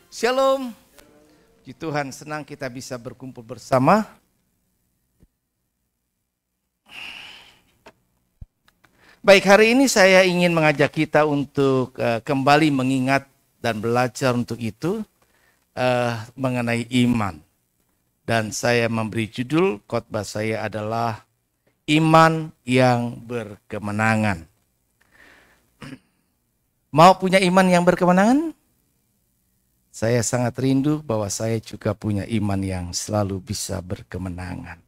Shalom. Puji Tuhan, senang kita bisa berkumpul bersama. Baik, hari ini saya ingin mengajak kita untuk kembali mengingat dan belajar untuk itu mengenai iman. Dan saya memberi judul khotbah saya adalah Iman yang Berkemenangan. Mau punya iman yang berkemenangan? Saya sangat rindu bahwa saya juga punya iman yang selalu bisa berkemenangan.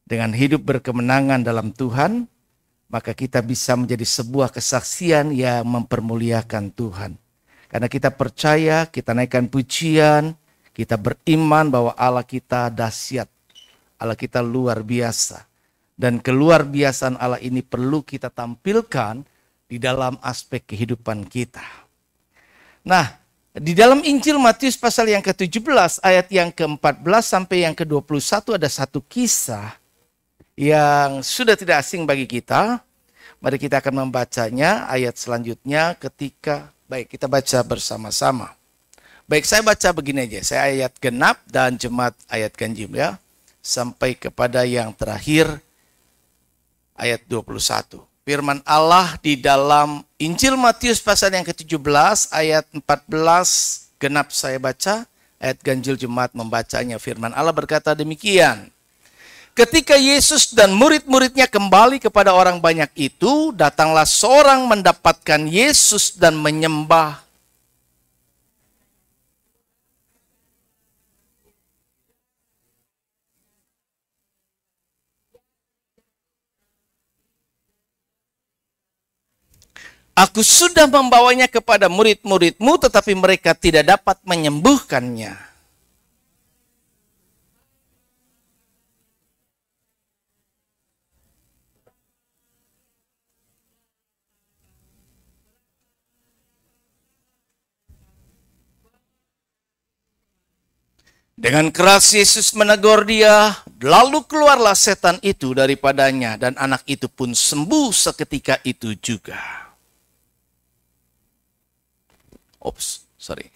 Dengan hidup berkemenangan dalam Tuhan, maka kita bisa menjadi sebuah kesaksian yang mempermuliakan Tuhan. Karena kita percaya, kita naikkan pujian, kita beriman bahwa Allah kita dahsyat, Allah kita luar biasa. Dan keluar biasaan Allah ini perlu kita tampilkan di dalam aspek kehidupan kita. Nah, di dalam Injil Matius pasal yang ke-17 ayat yang ke-14 sampai yang ke-21 ada satu kisah yang sudah tidak asing bagi kita. Mari kita akan membacanya ayat selanjutnya baik kita baca bersama-sama. Baik, saya baca begini aja, saya ayat genap dan jemaat ayat ganjil ya. Sampai kepada yang terakhir ayat 21. Firman Allah di dalam Injil Matius pasal yang ke-17 ayat 14 genap saya baca, ayat ganjil jemaat membacanya. Firman Allah berkata demikian. Ketika Yesus dan murid-muridnya kembali kepada orang banyak itu, datanglah seorang mendapatkan Yesus dan menyembah. Aku sudah membawanya kepada murid-muridmu, tetapi mereka tidak dapat menyembuhkannya. Dengan keras Yesus menegur dia, lalu keluarlah setan itu daripadanya, dan anak itu pun sembuh seketika itu juga. Sorry.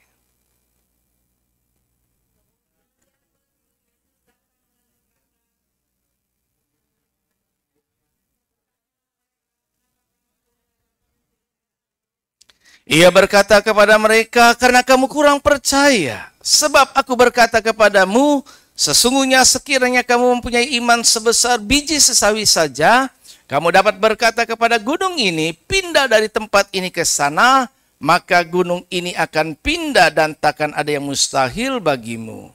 Ia berkata kepada mereka, karena kamu kurang percaya. Sebab aku berkata kepadamu, sesungguhnya sekiranya kamu mempunyai iman sebesar biji sesawi saja, kamu dapat berkata kepada gunung ini, pindah dari tempat ini ke sana, maka gunung ini akan pindah dan takkan ada yang mustahil bagimu.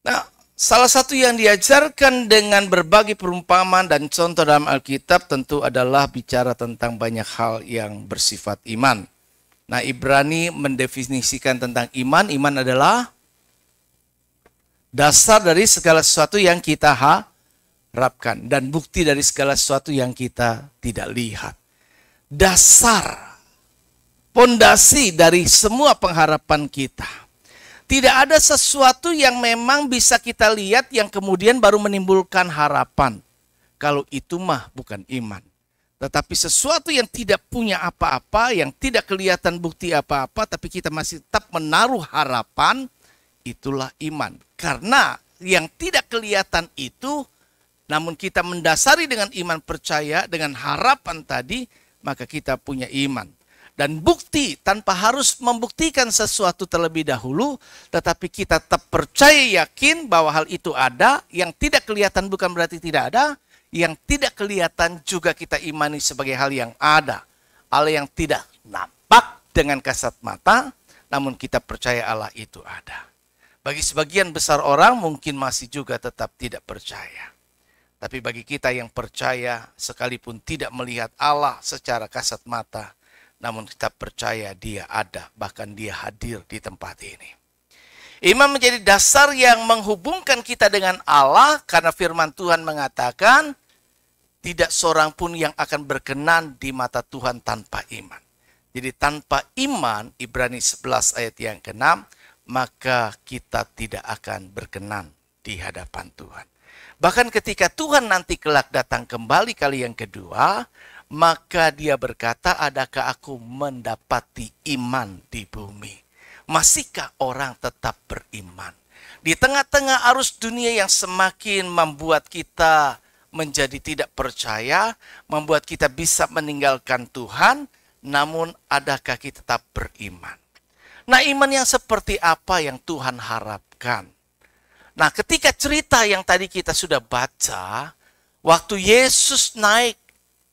Nah, salah satu yang diajarkan dengan berbagai perumpamaan dan contoh dalam Alkitab tentu adalah bicara tentang banyak hal yang bersifat iman. Nah, Ibrani mendefinisikan tentang iman. Iman adalah dasar dari segala sesuatu yang kita harapkan dan bukti dari segala sesuatu yang kita tidak lihat. Dasar, pondasi dari semua pengharapan kita. Tidak ada sesuatu yang memang bisa kita lihat yang kemudian baru menimbulkan harapan. Kalau itu mah bukan iman. Tetapi sesuatu yang tidak punya apa-apa, yang tidak kelihatan bukti apa-apa, tapi kita masih tetap menaruh harapan, itulah iman. Karena yang tidak kelihatan itu, namun kita mendasari dengan iman percaya, dengan harapan tadi, maka kita punya iman. Dan bukti tanpa harus membuktikan sesuatu terlebih dahulu, tetapi kita tetap percaya yakin bahwa hal itu ada, yang tidak kelihatan bukan berarti tidak ada, yang tidak kelihatan juga kita imani sebagai hal yang ada. Allah yang tidak nampak dengan kasat mata, namun kita percaya Allah itu ada. Bagi sebagian besar orang mungkin masih juga tetap tidak percaya. Tapi bagi kita yang percaya, sekalipun tidak melihat Allah secara kasat mata, namun kita percaya dia ada, bahkan dia hadir di tempat ini. Iman menjadi dasar yang menghubungkan kita dengan Allah, karena firman Tuhan mengatakan, tidak seorang pun yang akan berkenan di mata Tuhan tanpa iman. Jadi tanpa iman, Ibrani 11 ayat yang ke-6, maka kita tidak akan berkenan di hadapan Tuhan. Bahkan ketika Tuhan nanti kelak datang kembali kali yang kedua, Maka dia berkata, adakah aku mendapati iman di bumi? Masihkah orang tetap beriman? Di tengah-tengah arus dunia yang semakin membuat kita menjadi tidak percaya, membuat kita bisa meninggalkan Tuhan, namun adakah kita tetap beriman? Nah, iman yang seperti apa yang Tuhan harapkan? Nah, ketika cerita yang tadi kita sudah baca, waktu Yesus naik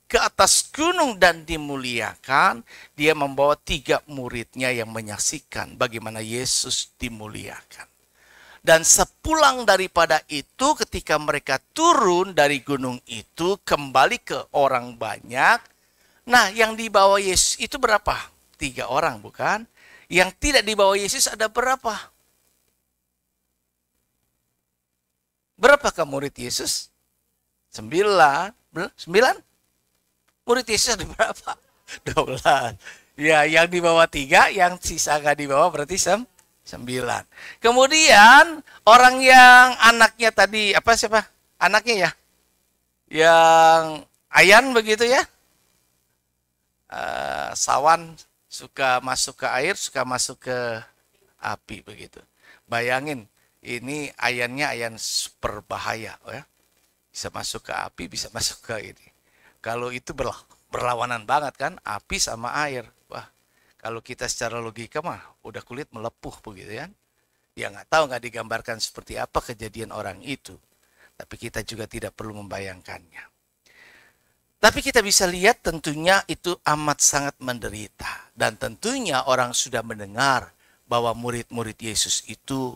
ke atas gunung dan dimuliakan, dia membawa 3 muridnya yang menyaksikan bagaimana Yesus dimuliakan. Dan sepulang daripada itu, ketika mereka turun dari gunung itu, kembali ke orang banyak. Nah, yang dibawa Yesus itu berapa? 3 orang, bukan? Yang tidak dibawa Yesus ada berapa? Berapakah murid Yesus? 9. 9? Murid Yesus ada berapa? 12. Ya, yang dibawa 3, yang sisa gak dibawa berarti 9. Kemudian orang yang anaknya tadi, siapa? Anaknya ya? Yang Ayan begitu ya? Sawan, suka masuk ke air, suka masuk ke api begitu. Bayangin, ini ayannya ayan super bahaya, ya. Bisa masuk ke api, bisa masuk ke ini. Kalau itu berlawanan banget kan, api sama air. Wah, kalau kita secara logika mah udah kulit melepuh begitu kan. Ya nggak digambarkan seperti apa kejadian orang itu. Tapi kita juga tidak perlu membayangkannya. Tapi kita bisa lihat tentunya itu amat sangat menderita. Dan tentunya orang sudah mendengar bahwa murid-murid Yesus itu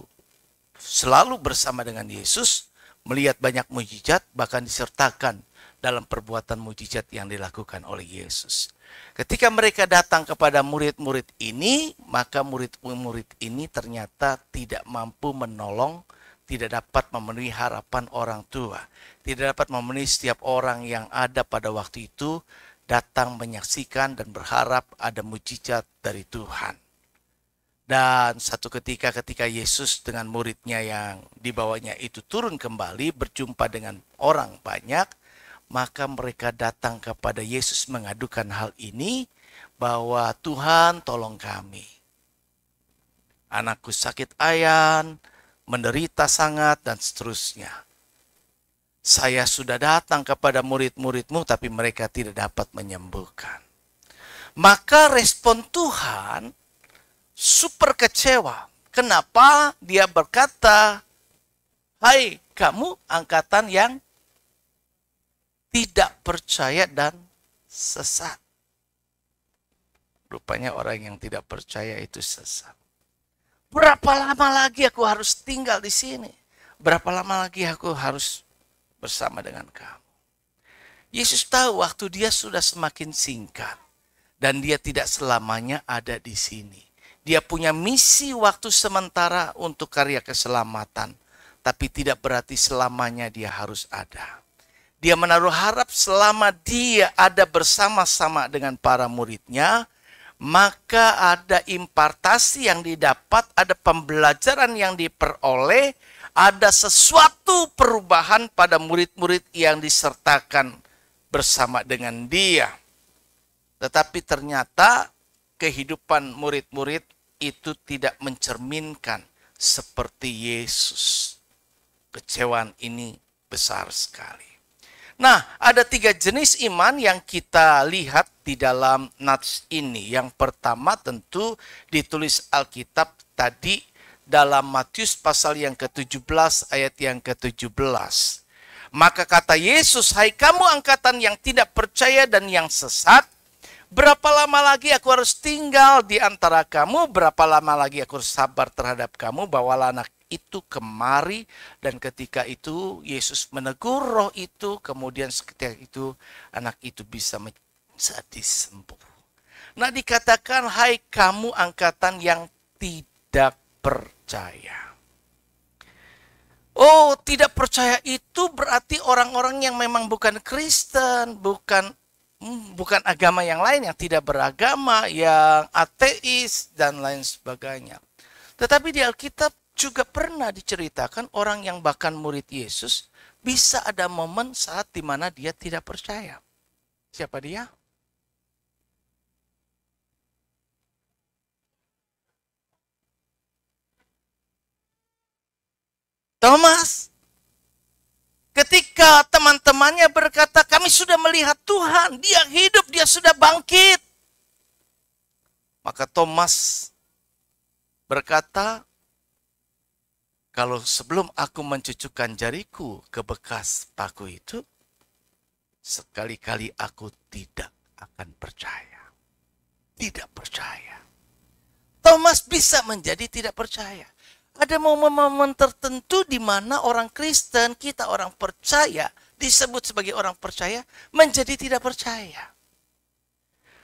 selalu bersama dengan Yesus, melihat banyak mujizat, bahkan disertakan dalam perbuatan mujizat yang dilakukan oleh Yesus. Ketika mereka datang kepada murid-murid ini, maka murid-murid ini ternyata tidak mampu menolong, tidak dapat memenuhi harapan orang tua, tidak dapat memenuhi setiap orang yang ada pada waktu itu, datang menyaksikan dan berharap ada mujizat dari Tuhan. Dan satu ketika Yesus dengan muridnya yang dibawanya itu turun kembali, berjumpa dengan orang banyak, maka mereka datang kepada Yesus mengadukan hal ini, bahwa Tuhan tolong kami. Anakku sakit ayan, menderita sangat, dan seterusnya. Saya sudah datang kepada murid-muridmu, tapi mereka tidak dapat menyembuhkan. Maka respon Tuhan super kecewa. Kenapa? Dia berkata, hai kamu angkatan yang tidak percaya dan sesat. Rupanya orang yang tidak percaya itu sesat. Berapa lama lagi aku harus tinggal di sini? Berapa lama lagi aku harus bersama dengan kamu? Yesus tahu waktu dia sudah semakin singkat. Dan dia tidak selamanya ada di sini. Dia punya misi waktu sementara untuk karya keselamatan. Tapi tidak berarti selamanya dia harus ada. Dia menaruh harap selama dia ada bersama-sama dengan para muridnya, maka ada impartasi yang didapat, ada pembelajaran yang diperoleh, ada sesuatu perubahan pada murid-murid yang disertakan bersama dengan dia. Tetapi ternyata kehidupan murid-murid itu tidak mencerminkan seperti Yesus. Kecewaan ini besar sekali. Nah, ada 3 jenis iman yang kita lihat di dalam nats ini. Yang pertama tentu ditulis Alkitab tadi dalam Matius pasal yang ke-17 ayat yang ke-17. Maka kata Yesus, hai kamu angkatan yang tidak percaya dan yang sesat, berapa lama lagi aku harus tinggal di antara kamu? Berapa lama lagi aku harus sabar terhadap kamu? Bawalah anak itu kemari. Dan ketika itu Yesus menegur roh itu. Kemudian ketika itu anak itu bisa menjadi sembuh. Nah, dikatakan hai kamu angkatan yang tidak percaya. Oh, tidak percaya itu berarti orang-orang yang memang bukan Kristen, bukan agama yang lain, yang tidak beragama, yang ateis, dan lain sebagainya. Tetapi di Alkitab juga pernah diceritakan orang yang bahkan murid Yesus bisa ada momen saat dimana dia tidak percaya. Siapa dia? Thomas. Ketika teman-temannya berkata, kami sudah melihat Tuhan, dia hidup, dia sudah bangkit. Maka Thomas berkata, kalau sebelum aku mencucukkan jariku ke bekas paku itu, sekali-kali aku tidak akan percaya. Tidak percaya. Thomas bisa menjadi tidak percaya. Ada momen-momen tertentu di mana orang Kristen, kita orang percaya, disebut sebagai orang percaya, menjadi tidak percaya.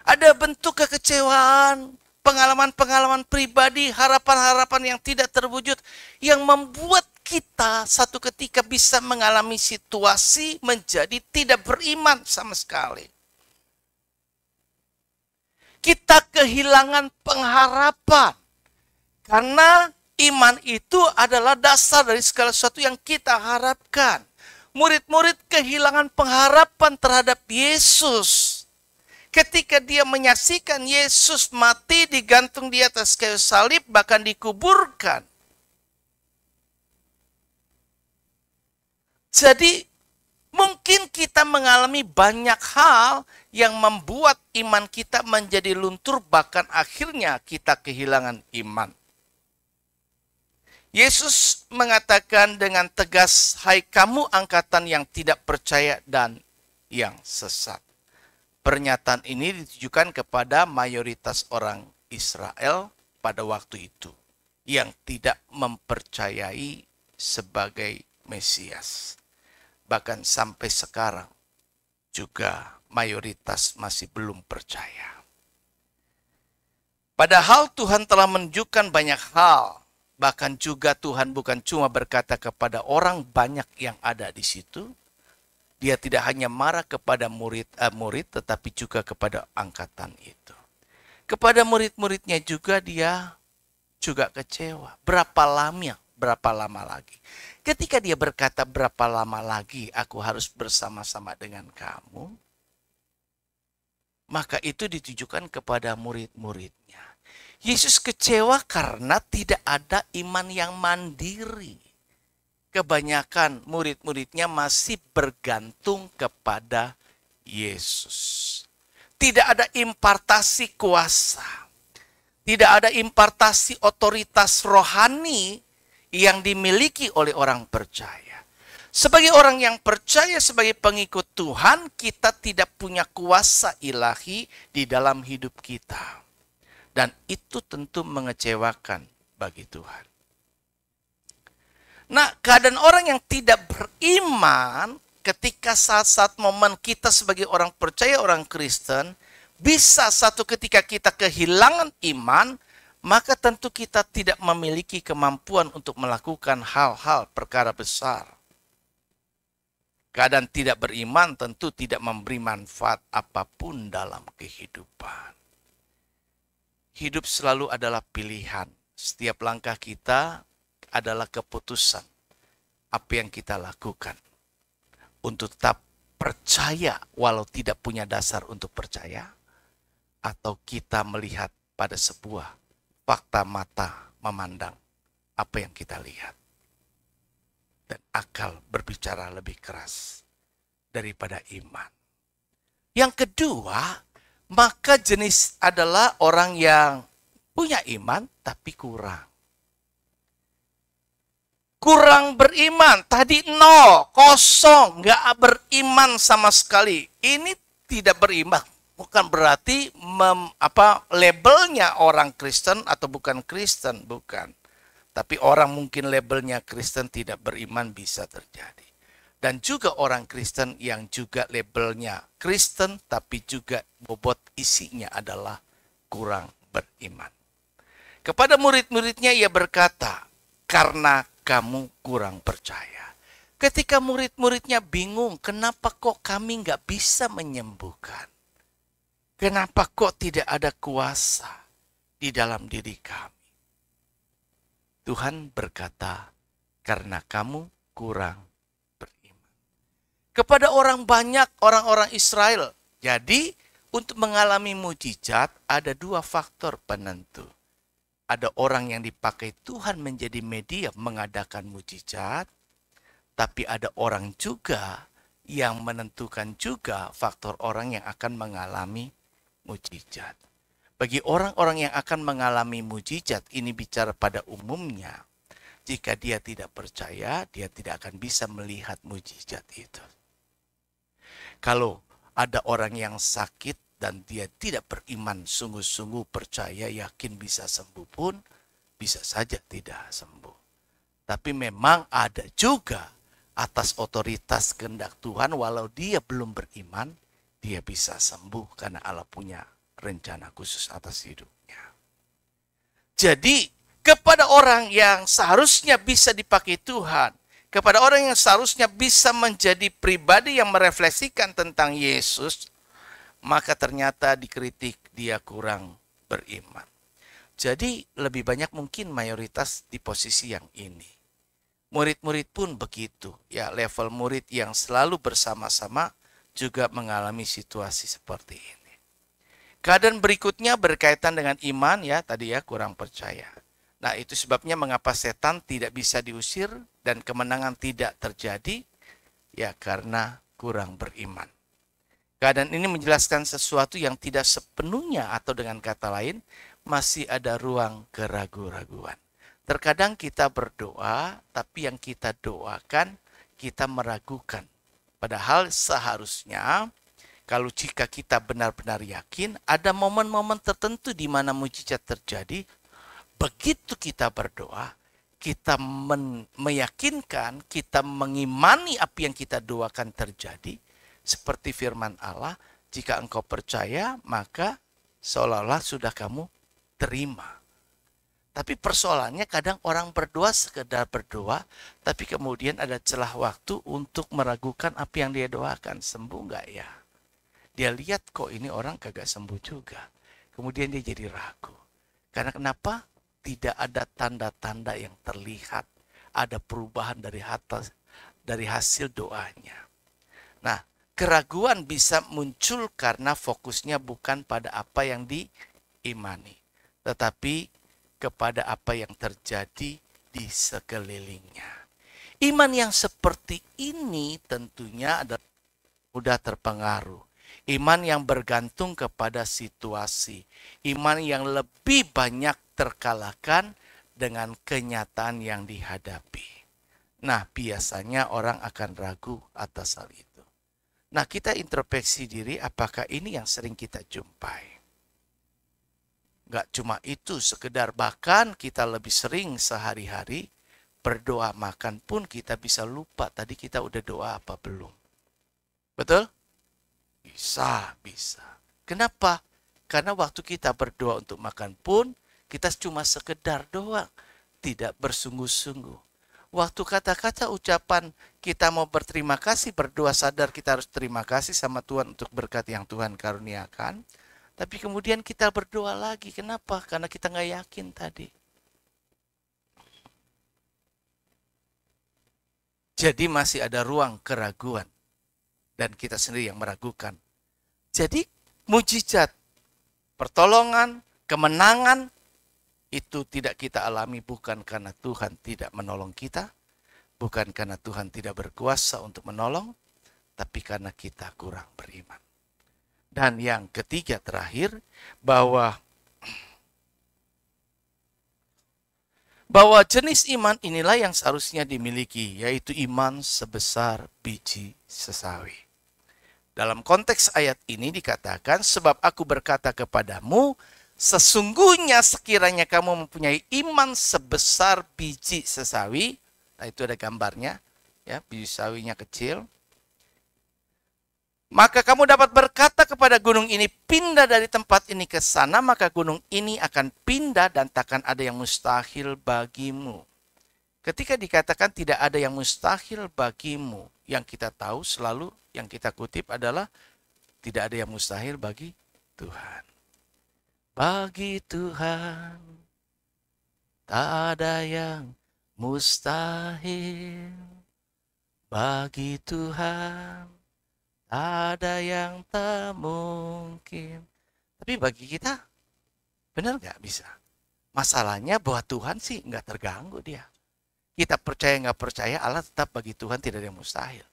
Ada bentuk kekecewaan, pengalaman-pengalaman pribadi, harapan-harapan yang tidak terwujud, yang membuat kita satu ketika bisa mengalami situasi menjadi tidak beriman sama sekali. Kita kehilangan pengharapan. Karena iman itu adalah dasar dari segala sesuatu yang kita harapkan. Murid-murid kehilangan pengharapan terhadap Yesus. Ketika dia menyaksikan Yesus mati digantung di atas kayu salib, bahkan dikuburkan. Jadi mungkin kita mengalami banyak hal yang membuat iman kita menjadi luntur, bahkan akhirnya kita kehilangan iman. Yesus mengatakan dengan tegas, hai kamu angkatan yang tidak percaya dan yang sesat. Pernyataan ini ditujukan kepada mayoritas orang Israel pada waktu itu yang tidak mempercayai sebagai Mesias. Bahkan sampai sekarang juga mayoritas masih belum percaya. Padahal Tuhan telah menunjukkan banyak hal. Bahkan juga Tuhan bukan cuma berkata kepada orang banyak yang ada di situ. Dia tidak hanya marah kepada murid tetapi juga kepada angkatan itu. Kepada murid-muridnya juga dia juga kecewa. Berapa lama lagi? Ketika dia berkata berapa lama lagi aku harus bersama-sama dengan kamu, maka itu ditujukan kepada murid-muridnya. Yesus kecewa karena tidak ada iman yang mandiri. Kebanyakan murid-muridnya masih bergantung kepada Yesus. Tidak ada impartasi kuasa. Tidak ada impartasi otoritas rohani yang dimiliki oleh orang percaya. Sebagai orang yang percaya, sebagai pengikut Tuhan, kita tidak punya kuasa ilahi di dalam hidup kita. Dan itu tentu mengecewakan bagi Tuhan. Nah, keadaan orang yang tidak beriman ketika saat-saat momen kita sebagai orang percaya, orang Kristen, bisa satu ketika kita kehilangan iman, maka tentu kita tidak memiliki kemampuan untuk melakukan hal-hal perkara besar. Keadaan tidak beriman tentu tidak memberi manfaat apapun dalam kehidupan. Hidup selalu adalah pilihan. Setiap langkah kita adalah keputusan. Apa yang kita lakukan. Untuk tetap percaya walau tidak punya dasar untuk percaya. Atau kita melihat pada sebuah fakta mata memandang apa yang kita lihat. Dan akal berbicara lebih keras daripada iman. Yang kedua, maka jenis adalah orang yang punya iman tapi kurang. Kurang beriman, tadi nol, kosong, nggak beriman sama sekali. Ini tidak beriman, bukan berarti labelnya orang Kristen atau bukan Kristen, bukan. Tapi orang mungkin labelnya Kristen tidak beriman bisa terjadi. Dan juga orang Kristen yang juga labelnya Kristen tapi juga bobot isinya adalah kurang beriman. Kepada murid-muridnya ia berkata, karena kamu kurang percaya. Ketika murid-muridnya bingung, kenapa kok kami nggak bisa menyembuhkan? Kenapa kok tidak ada kuasa di dalam diri kami? Tuhan berkata, karena kamu kurang beriman. Kepada orang banyak, orang-orang Israel Jadi, untuk mengalami mujizat ada dua faktor penentu. Ada orang yang dipakai Tuhan menjadi media mengadakan mujizat, tapi ada orang juga yang menentukan juga faktor orang yang akan mengalami mujizat. Bagi orang-orang yang akan mengalami mujizat, ini bicara pada umumnya. Jika dia tidak percaya, dia tidak akan bisa melihat mujizat itu. Kalau ada orang yang sakit dan dia tidak beriman, sungguh-sungguh percaya, yakin bisa sembuh pun, bisa saja tidak sembuh. Tapi memang ada juga atas otoritas kehendak Tuhan, walau dia belum beriman, dia bisa sembuh karena Allah punya rencana khusus atas hidupnya. Jadi, kepada orang yang seharusnya bisa dipakai Tuhan, kepada orang yang seharusnya bisa menjadi pribadi yang merefleksikan tentang Yesus, maka ternyata dikritik dia kurang beriman. Jadi, lebih banyak mungkin mayoritas di posisi yang ini. Murid-murid pun begitu, ya, level murid yang selalu bersama-sama juga mengalami situasi seperti ini. Keadaan berikutnya berkaitan dengan iman, ya, tadi ya, kurang percaya. Nah, itu sebabnya mengapa setan tidak bisa diusir dan kemenangan tidak terjadi, ya, karena kurang beriman. Keadaan ini menjelaskan sesuatu yang tidak sepenuhnya, atau dengan kata lain, masih ada ruang keraguan-raguan. Terkadang kita berdoa, tapi yang kita doakan, kita meragukan. Padahal seharusnya, kalau jika kita benar-benar yakin, ada momen-momen tertentu di mana mujizat terjadi. Begitu kita berdoa, kita meyakinkan, kita mengimani apa yang kita doakan terjadi. Seperti firman Allah, jika engkau percaya, maka seolah-olah sudah kamu terima. Tapi persoalannya kadang orang berdoa sekedar berdoa, tapi kemudian ada celah waktu untuk meragukan apa yang dia doakan. Sembuh nggak ya? Dia lihat kok ini orang kagak sembuh juga. Kemudian dia jadi ragu. Karena kenapa? Tidak ada tanda-tanda yang terlihat. Ada perubahan dari hasil doanya. Nah, keraguan bisa muncul karena fokusnya bukan pada apa yang diimani, tetapi kepada apa yang terjadi di sekelilingnya. Iman yang seperti ini tentunya adalah mudah terpengaruh. Iman yang bergantung kepada situasi. Iman yang lebih banyak terkalahkan dengan kenyataan yang dihadapi. Nah, biasanya orang akan ragu atas hal itu. Nah, kita introspeksi diri, apakah ini yang sering kita jumpai? Gak cuma itu, sekedar bahkan kita lebih sering sehari-hari berdoa makan pun kita bisa lupa tadi kita udah doa apa belum. Betul? Bisa. Kenapa? Karena waktu kita berdoa untuk makan pun, kita cuma sekedar doang. Tidak bersungguh-sungguh. Waktu kata-kata ucapan kita mau berterima kasih, berdoa sadar kita harus terima kasih sama Tuhan untuk berkat yang Tuhan karuniakan. Tapi kemudian kita berdoa lagi. Kenapa? Karena kita nggak yakin tadi. Jadi masih ada ruang keraguan. Dan kita sendiri yang meragukan. Jadi mujizat, pertolongan, kemenangan, itu tidak kita alami bukan karena Tuhan tidak menolong kita. Bukan karena Tuhan tidak berkuasa untuk menolong. Tapi karena kita kurang beriman. Dan yang ketiga terakhir, bahwa jenis iman inilah yang seharusnya dimiliki, yaitu iman sebesar biji sesawi. Dalam konteks ayat ini dikatakan, sebab aku berkata kepadamu, sesungguhnya sekiranya kamu mempunyai iman sebesar biji sesawi, nah itu ada gambarnya, ya, biji sesawinya kecil, maka kamu dapat berkata kepada gunung ini, pindah dari tempat ini ke sana, maka gunung ini akan pindah dan takkan ada yang mustahil bagimu. Ketika dikatakan tidak ada yang mustahil bagimu, yang kita tahu selalu, yang kita kutip adalah tidak ada yang mustahil bagi Tuhan. Bagi Tuhan tak ada yang mustahil. Bagi Tuhan ada yang tak mungkin. Tapi bagi kita, benar nggak bisa? Masalahnya bahwa Tuhan sih nggak terganggu dia. Kita percaya nggak percaya, Allah tetap bagi Tuhan tidak ada yang mustahil.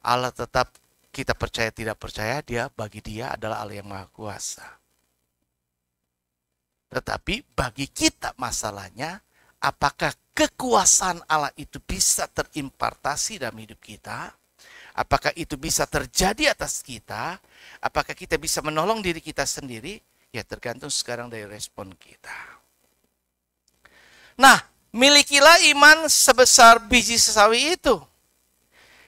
Allah tetap kita percaya tidak percaya, bagi dia adalah Allah yang maha kuasa. Tetapi bagi kita masalahnya, apakah kekuasaan Allah itu bisa terimpartasi dalam hidup kita? Apakah itu bisa terjadi atas kita? Apakah kita bisa menolong diri kita sendiri? Ya tergantung sekarang dari respon kita. Nah, milikilah iman sebesar biji sesawi itu.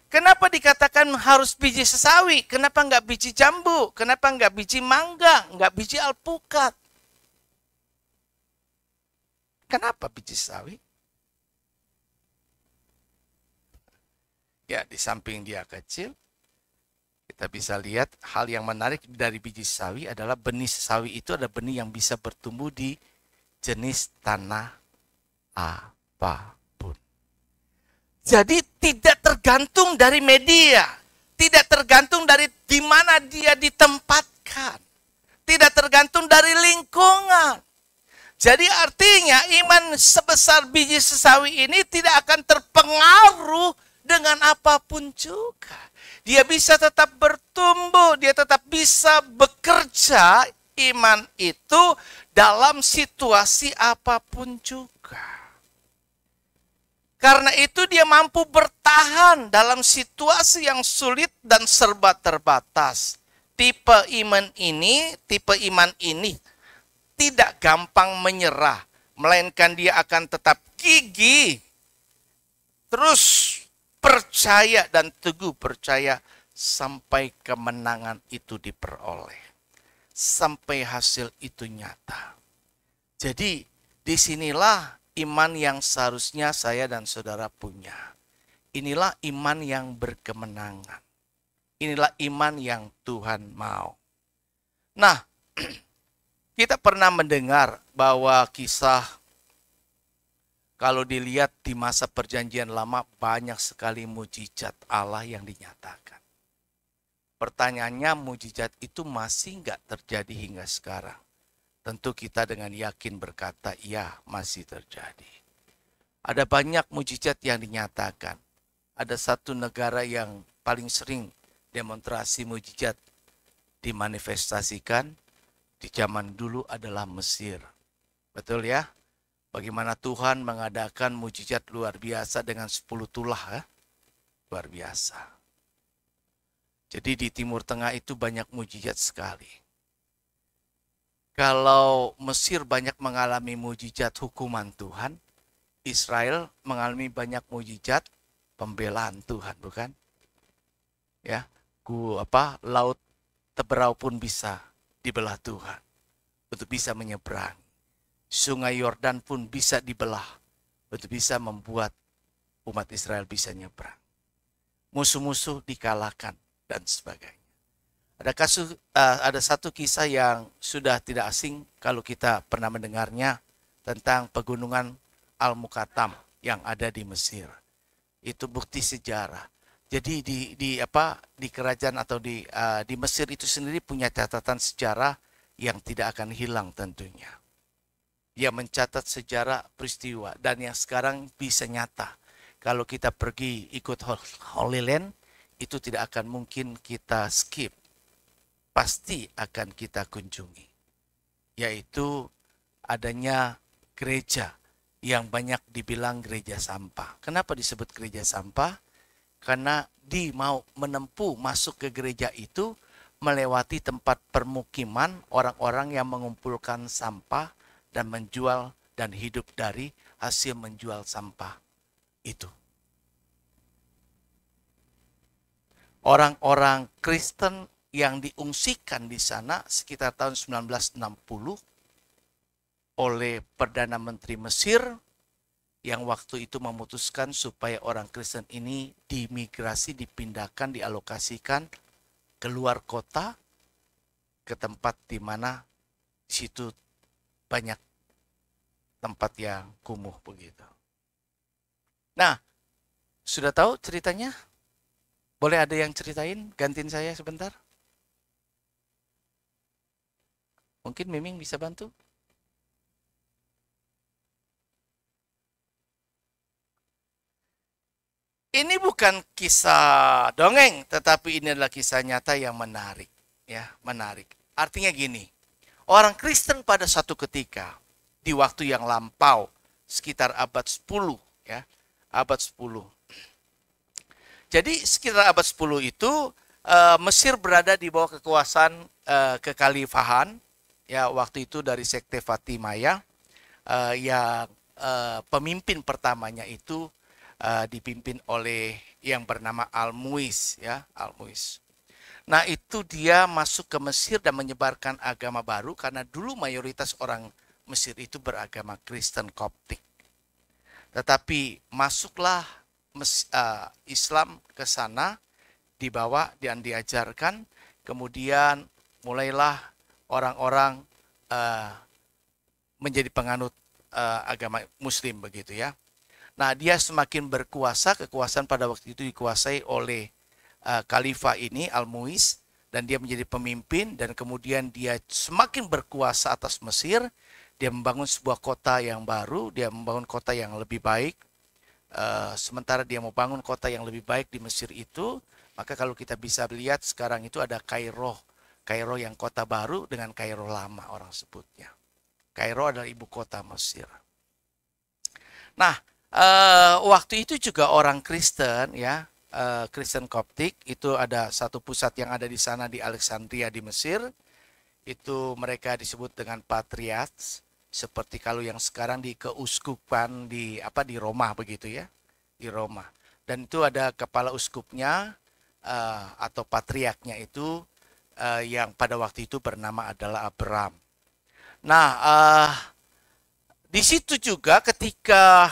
Kenapa dikatakan harus biji sesawi? Kenapa enggak biji jambu? Kenapa enggak biji mangga? Enggak biji alpukat? Kenapa biji sesawi? Ya, di samping dia kecil, kita bisa lihat hal yang menarik dari biji sesawi adalah benih sesawi itu ada benih yang bisa bertumbuh di jenis tanah apapun. Jadi tidak tergantung dari media, tidak tergantung dari di mana dia ditempatkan, tidak tergantung dari lingkungan. Jadi artinya iman sebesar biji sesawi ini tidak akan terpengaruh dengan apapun juga. Dia bisa tetap bertumbuh, dia tetap bisa bekerja iman itu dalam situasi apapun juga. Karena itu dia mampu bertahan dalam situasi yang sulit dan serba terbatas. Tipe iman ini tidak gampang menyerah, melainkan dia akan tetap gigih, terus percaya dan teguh percaya sampai kemenangan itu diperoleh, sampai hasil itu nyata. Jadi disinilah iman yang seharusnya saya dan saudara punya. Inilah iman yang berkemenangan. Inilah iman yang Tuhan mau. Nah, kita pernah mendengar bahwa kisah kalau dilihat di masa perjanjian lama banyak sekali mujizat Allah yang dinyatakan. Pertanyaannya mujizat itu masih nggak terjadi hingga sekarang? Tentu kita dengan yakin berkata ya masih terjadi. Ada banyak mujizat yang dinyatakan. Ada satu negara yang paling sering demonstrasi mujizat dimanifestasikan di zaman dulu adalah Mesir. Betul ya? Bagaimana Tuhan mengadakan mujizat luar biasa dengan 10 tulah ya? Luar biasa. Jadi di Timur Tengah itu banyak mujizat sekali. Kalau Mesir banyak mengalami mujizat hukuman Tuhan, Israel mengalami banyak mujizat pembelaan Tuhan, bukan? Ya, laut Teberau pun bisa dibelah Tuhan untuk bisa menyeberang. Sungai Yordan pun bisa dibelah untuk bisa membuat umat Israel bisa nyebrang. Musuh-musuh dikalahkan dan sebagainya. Ada satu kisah yang sudah tidak asing kalau kita pernah mendengarnya tentang pegunungan Al-Muqattam yang ada di Mesir. Itu bukti sejarah. Jadi di kerajaan atau di Mesir itu sendiri punya catatan sejarah yang tidak akan hilang tentunya. Dia mencatat sejarah peristiwa dan yang sekarang bisa nyata. Kalau kita pergi ikut Holy Land, itu tidak akan mungkin kita skip. Pasti akan kita kunjungi. Yaitu adanya gereja yang banyak dibilang gereja sampah. Kenapa disebut gereja sampah? Karena mau menempuh masuk ke gereja itu melewati tempat permukiman orang-orang yang mengumpulkan sampah dan menjual dan hidup dari hasil menjual sampah itu. Orang-orang Kristen yang diungsikan di sana sekitar tahun 1960 oleh Perdana Menteri Mesir yang waktu itu memutuskan supaya orang Kristen ini dimigrasi, dipindahkan, dialokasikan keluar kota ke tempat di mana di situ banyak tempat yang kumuh begitu. Nah, sudah tahu ceritanya? Boleh ada yang ceritain? Gantiin saya sebentar. Mungkin Miming bisa bantu? Ini bukan kisah dongeng, tetapi ini adalah kisah nyata yang menarik. Ya, menarik. Artinya gini, orang Kristen pada satu ketika, di waktu yang lampau, sekitar abad 10, ya, abad 10. Jadi sekitar abad 10 itu, Mesir berada di bawah kekuasaan kekhalifahan, ya, waktu itu dari sekte Fatimiyah, yang pemimpin pertamanya itu dipimpin oleh yang bernama Al-Muiz, ya, Al-Muiz. Nah, itu dia masuk ke Mesir dan menyebarkan agama baru karena dulu mayoritas orang Mesir itu beragama Kristen Koptik. Tetapi masuklah Islam ke sana, dibawa dan diajarkan, kemudian mulailah orang-orang menjadi penganut agama Muslim begitu ya. Nah, dia semakin berkuasa, kekuasaan pada waktu itu dikuasai oleh khalifah ini, Al-Muiz, dan dia menjadi pemimpin, dan kemudian dia semakin berkuasa atas Mesir. Dia membangun sebuah kota yang baru, dia membangun kota yang lebih baik. Sementara dia mau bangun kota yang lebih baik di Mesir itu, maka kalau kita bisa lihat sekarang itu ada Kairo. Kairo yang kota baru dengan Kairo lama orang sebutnya. Kairo adalah ibu kota Mesir. Nah, waktu itu juga orang Kristen, ya, Kristen Koptik itu ada satu pusat yang ada di sana di Alexandria di Mesir. Itu mereka disebut dengan patriarch, seperti kalau yang sekarang di keuskupan di Roma begitu ya, di Roma. Dan itu ada kepala uskupnya atau patriarknya itu yang pada waktu itu bernama adalah Abraham. Nah, di situ juga ketika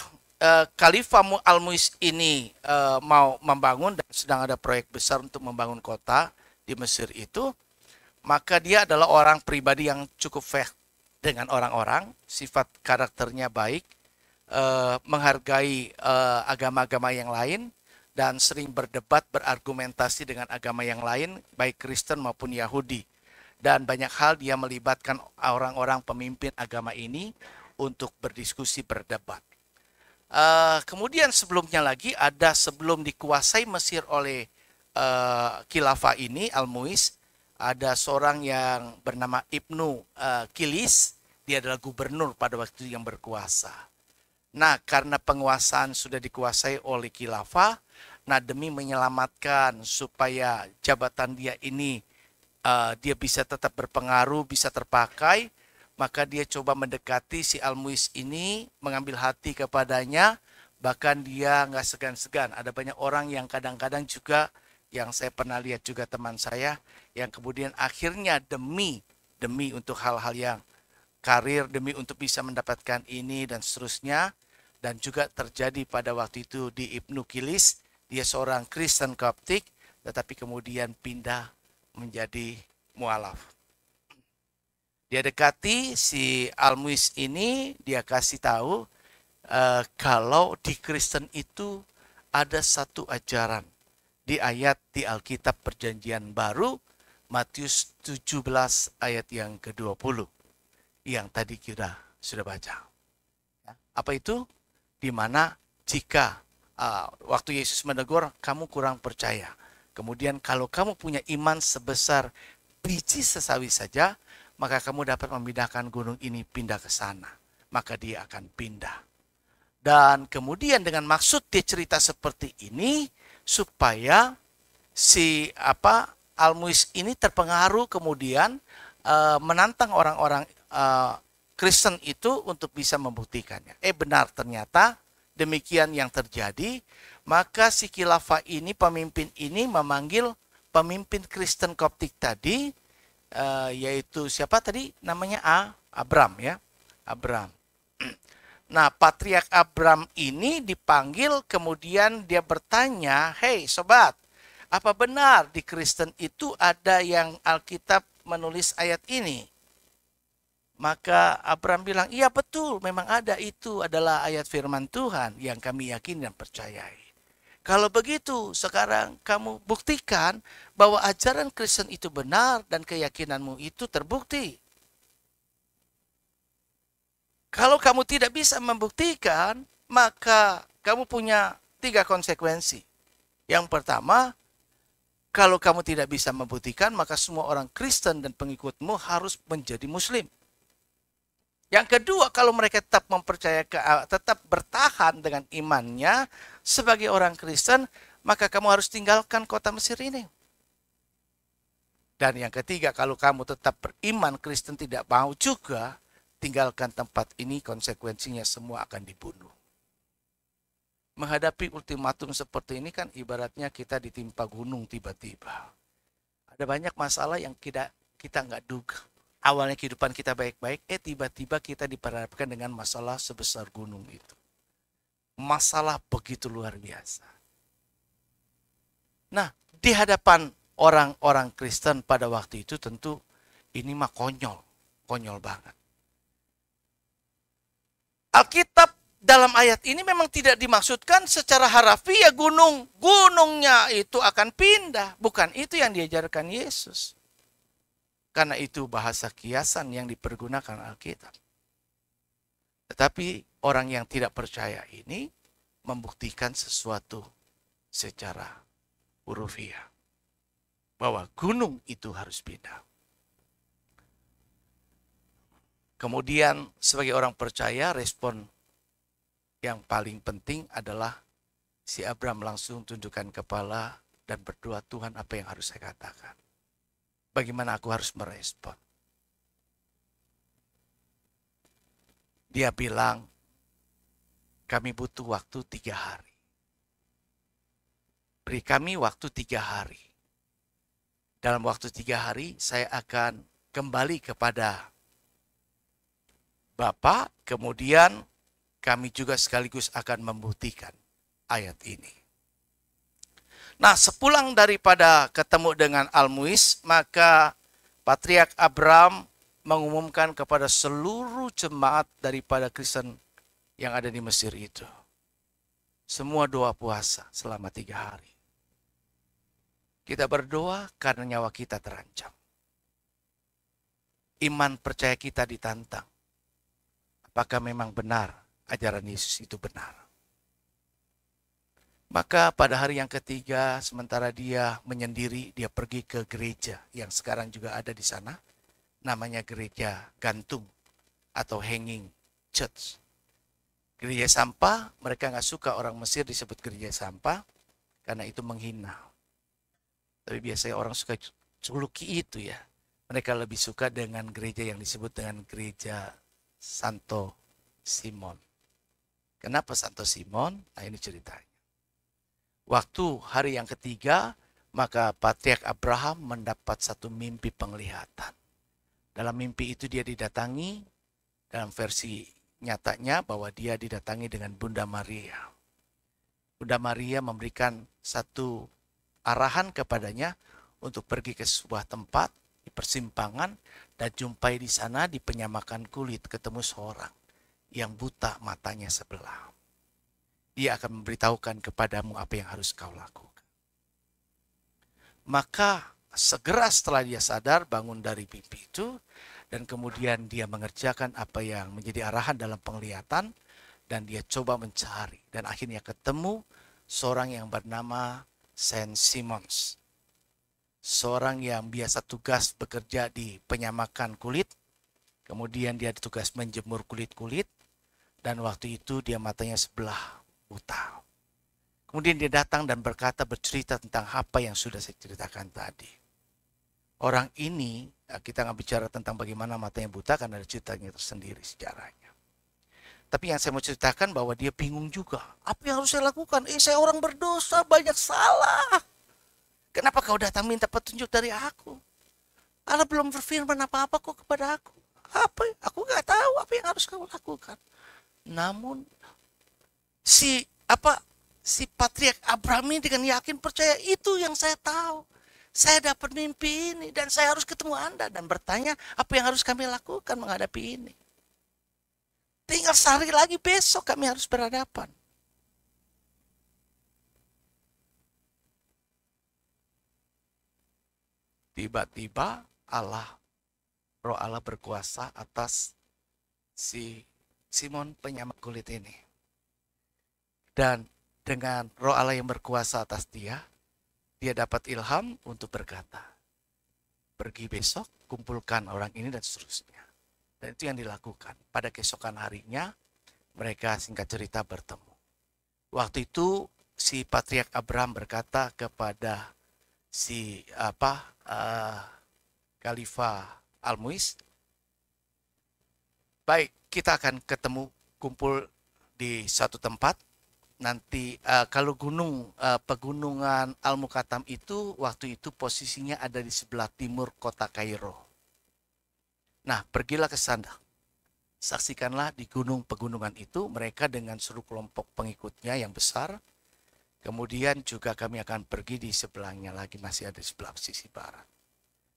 Khalifah Al-Muiz ini mau membangun dan sedang ada proyek besar untuk membangun kota di Mesir itu, maka dia adalah orang pribadi yang cukup fair dengan orang-orang, sifat karakternya baik, menghargai agama-agama yang lain, dan sering berdebat, berargumentasi dengan agama yang lain, baik Kristen maupun Yahudi. Dan banyak hal dia melibatkan orang-orang pemimpin agama ini untuk berdiskusi, berdebat. Kemudian sebelumnya lagi ada sebelum dikuasai Mesir oleh khilafah ini, Al-Muiz, ada seorang yang bernama Ibnu Kilis, dia adalah gubernur pada waktu yang berkuasa. Nah, karena penguasaan sudah dikuasai oleh khilafah, nah demi menyelamatkan supaya jabatan dia ini dia bisa tetap berpengaruh, bisa terpakai, maka dia coba mendekati si Al-Muiz ini, mengambil hati kepadanya, bahkan dia nggak segan-segan. Ada banyak orang yang kadang-kadang juga, yang saya pernah lihat juga teman saya, yang kemudian akhirnya demi untuk hal-hal yang karir, demi untuk bisa mendapatkan ini dan seterusnya, dan juga terjadi pada waktu itu di Ibnu Kilis, dia seorang Kristen Koptik, tetapi kemudian pindah menjadi mualaf. Dia dekati si Al-Muiz ini, dia kasih tahu kalau di Kristen itu ada satu ajaran di ayat di Alkitab Perjanjian Baru, Matius 17 ayat yang ke-20 yang tadi kita sudah baca. Apa itu? Di mana jika waktu Yesus menegur, kamu kurang percaya. Kemudian kalau kamu punya iman sebesar biji sesawi saja, maka kamu dapat memindahkan gunung ini pindah ke sana. Maka dia akan pindah. Dan kemudian dengan maksud dia cerita seperti ini, supaya si Al-Muiz ini terpengaruh kemudian menantang orang-orang Kristen itu untuk bisa membuktikannya. Benar ternyata demikian yang terjadi. Maka si khilafah ini, pemimpin ini memanggil pemimpin Kristen Koptik tadi, yaitu siapa tadi namanya? Abram ya, Abram. Nah, Patriark Abram ini dipanggil, kemudian dia bertanya, "Hei sobat, apa benar di Kristen itu ada yang Alkitab menulis ayat ini?" Maka Abram bilang, "Iya betul, memang ada, itu adalah ayat firman Tuhan yang kami yakin dan percayai." Kalau begitu, sekarang kamu buktikan bahwa ajaran Kristen itu benar dan keyakinanmu itu terbukti. Kalau kamu tidak bisa membuktikan, maka kamu punya 3 konsekuensi. Yang pertama, kalau kamu tidak bisa membuktikan, maka semua orang Kristen dan pengikutmu harus menjadi Muslim. Yang kedua, kalau mereka tetap bertahan dengan imannya sebagai orang Kristen, maka kamu harus tinggalkan kota Mesir ini. Dan yang ketiga, kalau kamu tetap beriman Kristen tidak mau juga, tinggalkan tempat ini, konsekuensinya semua akan dibunuh. Menghadapi ultimatum seperti ini kan ibaratnya kita ditimpa gunung tiba-tiba. Ada banyak masalah yang kita nggak duga. Awalnya kehidupan kita baik-baik, tiba-tiba kita diperhadapkan dengan masalah sebesar gunung itu. Masalah begitu luar biasa. Nah, di hadapan orang-orang Kristen pada waktu itu tentu ini mah konyol banget. Alkitab dalam ayat ini memang tidak dimaksudkan secara harafiah gunungnya itu akan pindah. Bukan itu yang diajarkan Yesus. Karena itu bahasa kiasan yang dipergunakan Alkitab. Tetapi orang yang tidak percaya ini membuktikan sesuatu secara hurufiah. Bahwa gunung itu harus pindah. Kemudian sebagai orang percaya, respon yang paling penting adalah si Abram langsung tundukkan kepala dan berdoa, Tuhan apa yang harus saya katakan? Bagaimana aku harus merespon? Dia bilang, kami butuh waktu 3 hari. Beri kami waktu 3 hari. Dalam waktu 3 hari saya akan kembali kepada Bapa, kemudian kami juga sekaligus akan membuktikan ayat ini. Nah, sepulang daripada ketemu dengan Almuis, maka Patriark Abram mengumumkan kepada seluruh jemaat daripada Kristen yang ada di Mesir itu. Semua doa puasa selama 3 hari. Kita berdoa karena nyawa kita terancam. Iman percaya kita ditantang. Apakah memang benar ajaran Yesus itu benar? Maka pada hari yang ketiga, sementara dia menyendiri, dia pergi ke gereja yang sekarang juga ada di sana. Namanya gereja gantung atau hanging church. Gereja sampah, mereka nggak suka orang Mesir disebut gereja sampah karena itu menghina. Tapi biasanya orang suka culuki itu ya. Mereka lebih suka dengan gereja yang disebut dengan gereja Santo Simon. Kenapa Santo Simon? Nah ini ceritanya. Waktu hari yang ketiga, maka Patriark Abraham mendapat satu mimpi penglihatan. Dalam mimpi itu dia didatangi, dalam versi nyatanya bahwa dia didatangi dengan Bunda Maria. Bunda Maria memberikan satu arahan kepadanya untuk pergi ke sebuah tempat di persimpangan dan jumpai di sana di penyamakan kulit ketemu seorang yang buta matanya sebelah. Dia akan memberitahukan kepadamu apa yang harus kau lakukan. Maka segera setelah dia sadar bangun dari mimpi itu dan kemudian dia mengerjakan apa yang menjadi arahan dalam penglihatan dan dia coba mencari dan akhirnya ketemu seorang yang bernama Saint Simons. Seorang yang biasa tugas bekerja di penyamakan kulit. Kemudian dia ditugas menjemur kulit-kulit dan waktu itu dia matanya sebelah buta. Kemudian dia datang dan bercerita tentang apa yang sudah saya ceritakan tadi. Orang ini, kita nggak bicara tentang bagaimana matanya buta karena ada ceritanya tersendiri sejarahnya. Tapi yang saya mau ceritakan bahwa dia bingung juga. Apa yang harus saya lakukan? Saya orang berdosa, banyak salah. Kenapa kau datang minta petunjuk dari aku? Allah belum berfirman apa-apa kok kepada aku. Apa? Aku nggak tahu apa yang harus kau lakukan. Namun si Patriark Abraham ini dengan yakin percaya itu yang saya tahu. Saya dapat mimpi ini dan saya harus ketemu Anda dan bertanya apa yang harus kami lakukan menghadapi ini. Tinggal sehari lagi besok kami harus berhadapan. tiba-tiba Roh Allah berkuasa atas si Simon penyamak kulit ini. Dan dengan Roh Allah yang berkuasa atas dia dapat ilham untuk berkata, pergi besok, kumpulkan orang ini dan seterusnya. Dan itu yang dilakukan. Pada keesokan harinya, mereka singkat cerita bertemu. Waktu itu si Patriark Abraham berkata kepada si Khalifah Al-Muiz, baik, kita akan ketemu kumpul di satu tempat. Nanti kalau pegunungan Al-Muqattam itu waktu itu posisinya ada di sebelah timur kota Kairo. Nah, pergilah ke sana. Saksikanlah di pegunungan itu mereka dengan seluruh kelompok pengikutnya yang besar. Kemudian juga kami akan pergi di sebelahnya lagi, masih ada di sebelah sisi barat.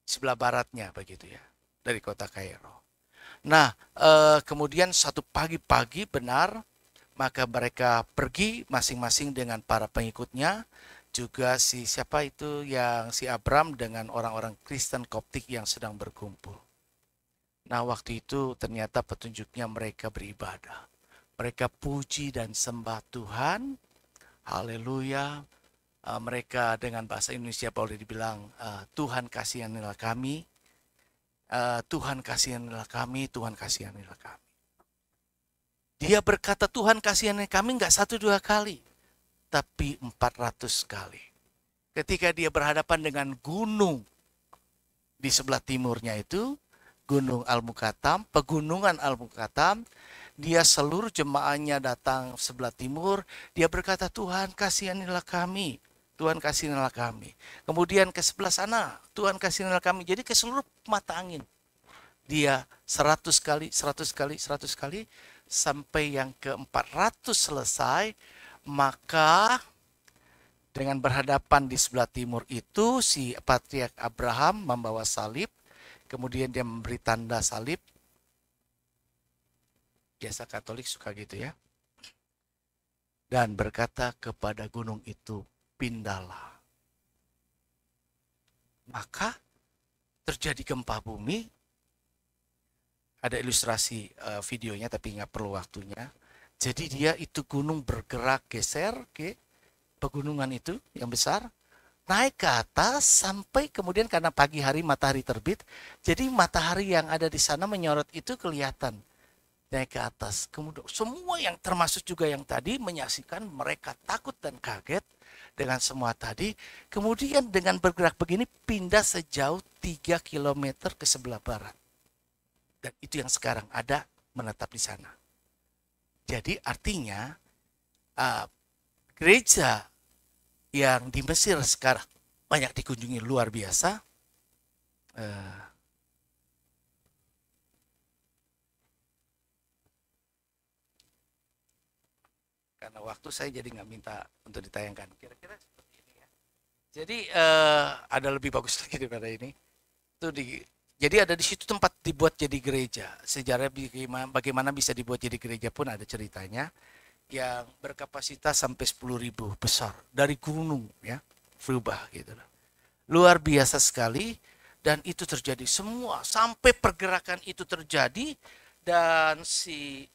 Sebelah baratnya begitu ya, dari kota Kairo. Nah, kemudian satu pagi-pagi benar, maka mereka pergi masing-masing dengan para pengikutnya. Juga si Abram dengan orang-orang Kristen Koptik yang sedang berkumpul. Nah, waktu itu ternyata petunjuknya mereka beribadah. Mereka puji dan sembah Tuhan. Haleluya. Mereka dengan bahasa Indonesia boleh dibilang, Tuhan kasihanilah kami. Tuhan kasihanilah kami, Tuhan kasihanilah kami. Dia berkata Tuhan kasihani kami enggak 1-2 kali, tapi 400 kali. Ketika dia berhadapan dengan gunung di sebelah timurnya itu, Gunung Al-Muqattam, pegunungan Al-Muqattam, dia seluruh jemaahnya datang sebelah timur, dia berkata Tuhan kasihanilah kami, Tuhan kasihanilah kami. Kemudian ke sebelah sana, Tuhan kasihanilah kami. Jadi ke seluruh mata angin. Dia 100 kali, 100 kali, 100 kali, sampai yang ke-400 selesai, maka dengan berhadapan di sebelah timur itu, si Patriark Abraham membawa salib, kemudian dia memberi tanda salib. Biasa Katolik suka gitu ya. Dan berkata kepada gunung itu, pindahlah. Maka terjadi gempa bumi. Ada ilustrasi videonya tapi nggak perlu waktunya. Jadi dia itu gunung bergerak geser ke pegunungan itu yang besar. Naik ke atas sampai kemudian karena pagi hari matahari terbit. Jadi matahari yang ada di sana menyorot itu kelihatan. Naik ke atas. Kemudian semua yang termasuk juga yang tadi menyaksikan mereka takut dan kaget dengan semua tadi. Kemudian dengan bergerak begini pindah sejauh 3 km ke sebelah barat. Dan itu yang sekarang ada menetap di sana. Jadi artinya gereja yang di Mesir sekarang banyak dikunjungi luar biasa. Karena waktu saya jadi nggak minta untuk ditayangkan. Kira-kira seperti ini ya. Jadi ada lebih bagus lagi daripada ini. Itu jadi ada di situ tempat dibuat jadi gereja. Sejarah bagaimana bisa dibuat jadi gereja pun ada ceritanya. Yang berkapasitas sampai 10.000 besar. Dari gunung ya. Berubah gitu. Luar biasa sekali. Dan itu terjadi semua. Sampai pergerakan itu terjadi. Dan si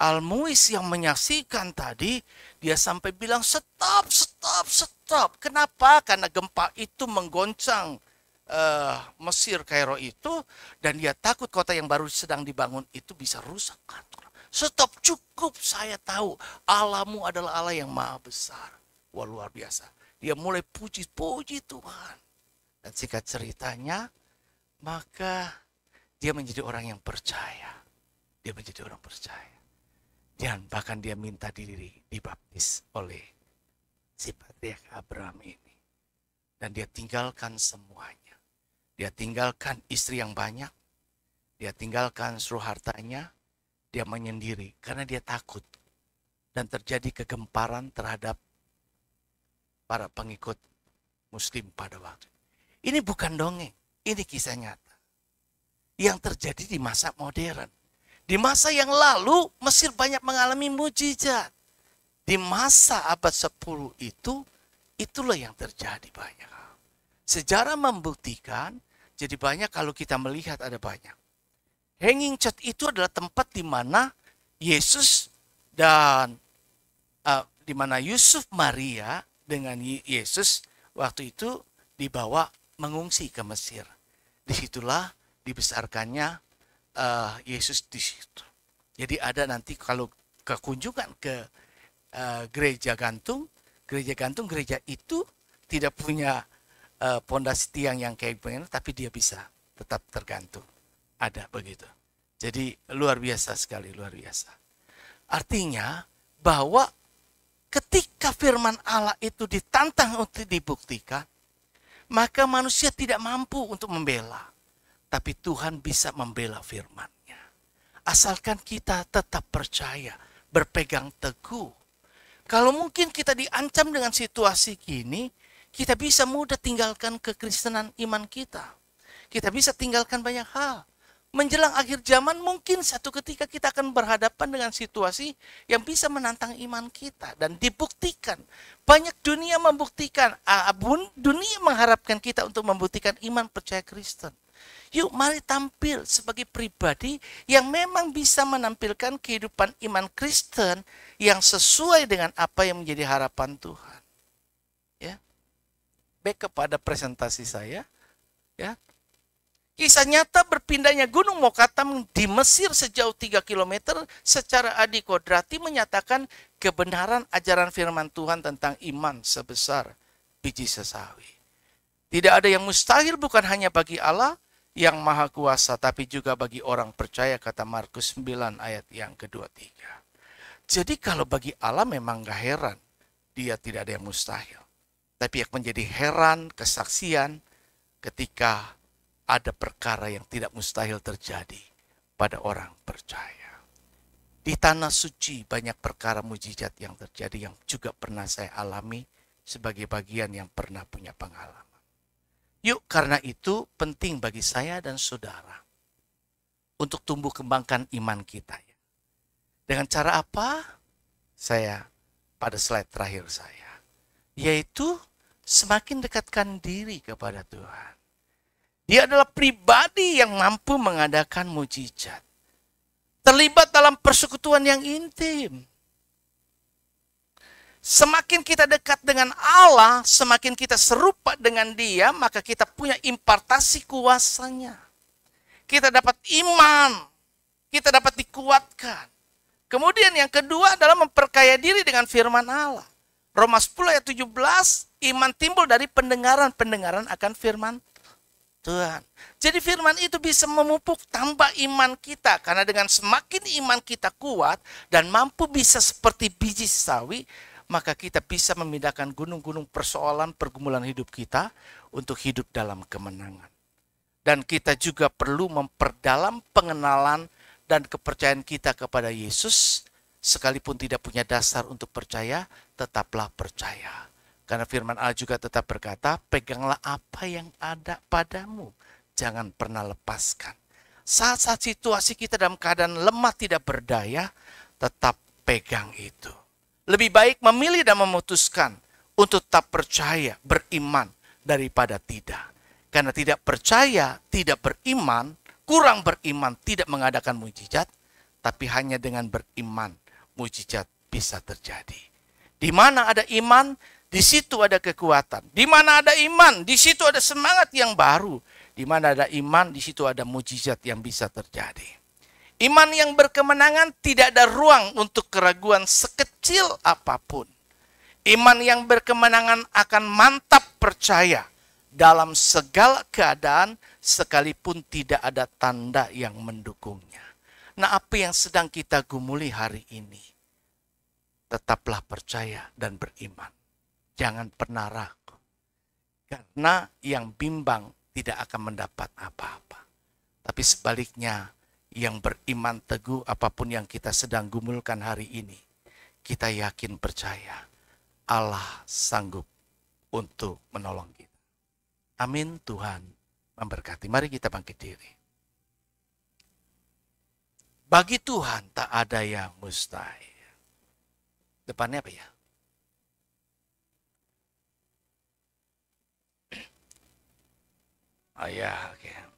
Al-Muiz yang menyaksikan tadi. Dia sampai bilang stop, stop, stop. Kenapa? Karena gempa itu menggoncang Mesir, Kairo itu, dan dia takut kota yang baru sedang dibangun itu bisa rusak. Stop, cukup, saya tahu Allahmu adalah Allah yang maha besar. Wah, luar biasa. Dia mulai puji-puji Tuhan. Dan singkat ceritanya, maka dia menjadi orang yang percaya. Dia menjadi orang percaya. Dan bahkan dia minta diri dibaptis oleh si Patriark Abraham ini. Dan dia tinggalkan semuanya. Dia tinggalkan istri yang banyak. Dia tinggalkan seluruh hartanya. Dia menyendiri karena dia takut. Dan terjadi kegemparan terhadap para pengikut Muslim pada waktu. Ini bukan dongeng. Ini kisah nyata. Yang terjadi di masa modern. Di masa yang lalu Mesir banyak mengalami mujizat. Di masa abad 10 itu, itulah yang terjadi banyak. Sejarah membuktikan, jadi banyak kalau kita melihat ada banyak. Hanging church itu adalah tempat di mana Yesus dan di mana Yusuf Maria dengan Yesus waktu itu dibawa mengungsi ke Mesir. Disitulah dibesarkannya Yesus di situ. Jadi ada nanti kalau kekunjungan ke gereja gantung gereja itu tidak punya pondasi tiang yang kayak begini, tapi dia bisa tetap tergantung. Ada begitu. Jadi luar biasa sekali, luar biasa. Artinya bahwa ketika firman Allah itu ditantang untuk dibuktikan, maka manusia tidak mampu untuk membela. Tapi Tuhan bisa membela firman-Nya. Asalkan kita tetap percaya, berpegang teguh. Kalau mungkin kita diancam dengan situasi gini, kita bisa mudah tinggalkan kekristenan iman kita. Kita bisa tinggalkan banyak hal. Menjelang akhir zaman mungkin satu ketika kita akan berhadapan dengan situasi yang bisa menantang iman kita. Dan dibuktikan. Banyak dunia membuktikan. Dunia mengharapkan kita untuk membuktikan iman percaya Kristen. Yuk mari tampil sebagai pribadi yang memang bisa menampilkan kehidupan iman Kristen yang sesuai dengan apa yang menjadi harapan Tuhan. Ya. Back kepada presentasi saya. Ya. Kisah nyata berpindahnya Gunung Mokatam di Mesir sejauh 3 km secara adikodrati menyatakan kebenaran ajaran firman Tuhan tentang iman sebesar biji sesawi. Tidak ada yang mustahil bukan hanya bagi Allah yang maha kuasa, tapi juga bagi orang percaya, kata Markus 9 ayat yang ke-23. Jadi kalau bagi Allah memang gak heran, dia tidak ada yang mustahil. Tapi yang menjadi heran, kesaksian ketika ada perkara yang tidak mustahil terjadi pada orang percaya. Di tanah suci banyak perkara mujizat yang terjadi yang juga pernah saya alami sebagai bagian yang pernah punya pengalaman. Yuk, karena itu penting bagi saya dan saudara untuk tumbuh kembangkan iman kita. Dengan cara apa? Saya pada slide terakhir saya, yaitu semakin dekatkan diri kepada Tuhan. Dia adalah pribadi yang mampu mengadakan mujizat. Terlibat dalam persekutuan yang intim. Semakin kita dekat dengan Allah, semakin kita serupa dengan Dia, maka kita punya impartasi kuasanya. Kita dapat iman, kita dapat dikuatkan. Kemudian yang kedua adalah memperkaya diri dengan firman Allah. Roma 10 ayat 17, iman timbul dari pendengaran akan firman Tuhan. Jadi firman itu bisa memupuk tambah iman kita. Karena dengan semakin iman kita kuat dan mampu bisa seperti biji sawi, maka kita bisa memindahkan gunung-gunung persoalan pergumulan hidup kita untuk hidup dalam kemenangan. Dan kita juga perlu memperdalam pengenalan dan kepercayaan kita kepada Yesus. Sekalipun tidak punya dasar untuk percaya, tetaplah percaya. Karena firman Allah juga tetap berkata, peganglah apa yang ada padamu. Jangan pernah lepaskan. Saat-saat situasi kita dalam keadaan lemah tidak berdaya, tetap pegang itu. Lebih baik memilih dan memutuskan untuk tetap percaya, beriman, daripada tidak. Karena tidak percaya, tidak beriman, kurang beriman, tidak mengadakan mujizat, tapi hanya dengan beriman, mujizat bisa terjadi. Di mana ada iman, di situ ada kekuatan. Di mana ada iman, di situ ada semangat yang baru. Di mana ada iman, di situ ada mujizat yang bisa terjadi. Iman yang berkemenangan tidak ada ruang untuk keraguan sekecil apapun. Iman yang berkemenangan akan mantap percaya dalam segala keadaan sekalipun tidak ada tanda yang mendukungnya. Nah, apa yang sedang kita gumuli hari ini? Tetaplah percaya dan beriman. Jangan pernah ragu. Karena yang bimbang tidak akan mendapat apa-apa. Tapi sebaliknya, yang beriman teguh apapun yang kita sedang gumulkan hari ini, kita yakin percaya Allah sanggup untuk menolong kita. Amin. Tuhan memberkati. Mari kita bangkit diri. Bagi Tuhan tak ada yang mustahil. Depannya apa ya? Oh ya, oke.